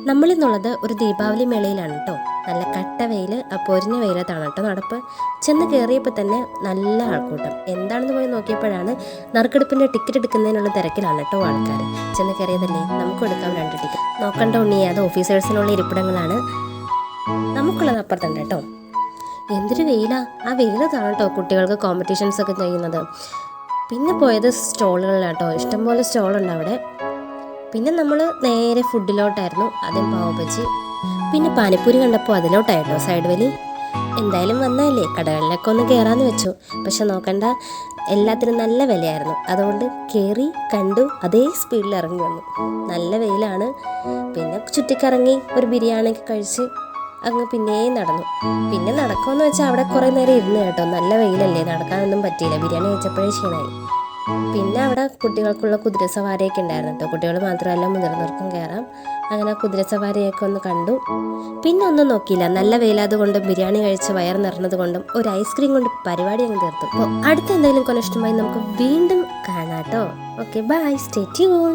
നമ്മളിന്നുള്ളത് ഒരു ദീപാവലി മേളയിലാണ് കേട്ടോ. നല്ല കട്ട വെയിൽ, പൊരിഞ്ഞ വെയിലത്താണ് കേട്ടോ നടപ്പ്. ചെന്ന് കയറിയപ്പോൾ തന്നെ നല്ല ആൾക്കൂട്ടം. എന്താണെന്ന് പോയി നോക്കിയപ്പോഴാണ് നറുക്കെടുപ്പിൻ്റെ ടിക്കറ്റ് എടുക്കുന്നതിനുള്ള തിരക്കിലാണ് കേട്ടോ ആൾക്കാർ. ചെന്ന് കയറിയതല്ലേ, നമുക്കും എടുക്കാം 2 ടിക്കറ്റ്. നോക്കണ്ട ഉണ്ണിയെ, അത് ഓഫീസേഴ്സിനുള്ള ഇരിപ്പിടങ്ങളാണ്. നമുക്കുള്ളത് അപ്പുറത്തുണ്ട് കേട്ടോ. എന്തൊരു വെയിലാ! ആ വെയിലത്താണ് കേട്ടോ കുട്ടികൾക്ക് കോമ്പറ്റീഷൻസ് ഒക്കെ ചെയ്യുന്നത്. പിന്നെ പോയത് സ്റ്റോളുകളിലാട്ടോ. ഇഷ്ടംപോലെ സ്റ്റോളുണ്ട് അവിടെ. പിന്നെ നമ്മൾ നേരെ ഫുഡിലോട്ടായിരുന്നു. ആദ്യം പാവബജി, പിന്നെ പാനിപ്പൂരി കണ്ടപ്പോൾ അതിലോട്ടായിട്ടോ സൈഡ് വലി. എന്തായാലും വന്നതല്ലേ, കടകളിലൊക്കെ ഒന്ന് കയറാമെന്ന് വെച്ചു. പക്ഷെ നോക്കണ്ട, എല്ലാത്തിനും നല്ല വിലയായിരുന്നു. അതുകൊണ്ട് കയറി കണ്ടു, അതേ സ്പീഡിൽ ഇറങ്ങി വന്നു. നല്ല വെയിലാണ്. പിന്നെ ചുറ്റിക്കറങ്ങി ഒരു ബിരിയാണിയൊക്കെ കഴിച്ച് അങ്ങ് പിന്നെയും നടന്നു. പിന്നെ നടക്കുമെന്ന് വെച്ചാൽ അവിടെ കുറേ നേരം ഇരുന്ന് കേട്ടോ. നല്ല വെയിലല്ലേ, നടക്കാനൊന്നും പറ്റിയില്ല. ബിരിയാണി കഴിച്ചപ്പോഴേ ക്ഷീണമായി. പിന്നെ അവിടെ കുട്ടികൾക്കുള്ള കുതിരസവാരിയൊക്കെ ഉണ്ടായിരുന്നു കേട്ടോ. കുട്ടികൾ മാത്രമല്ല, മുതിർന്നവർക്കും കയറാം. അങ്ങനെ കുതിരസവാരിയൊക്കെ ഒന്ന് കണ്ടു. പിന്നെ ഒന്നും നോക്കിയില്ല, നല്ല വെയിലാതുകൊണ്ടും ബിരിയാണി കഴിച്ച് വയർ നിറഞ്ഞത് കൊണ്ടും ഒരു ഐസ്ക്രീം കൊണ്ട് പരിപാടി അങ്ങ് തീർത്തു. അപ്പോൾ അടുത്ത എന്തെങ്കിലും കൊല്ലം ഇഷ്ടമായി നമുക്ക് വീണ്ടും കാണാം കേട്ടോ. Okay, bye, stay tune.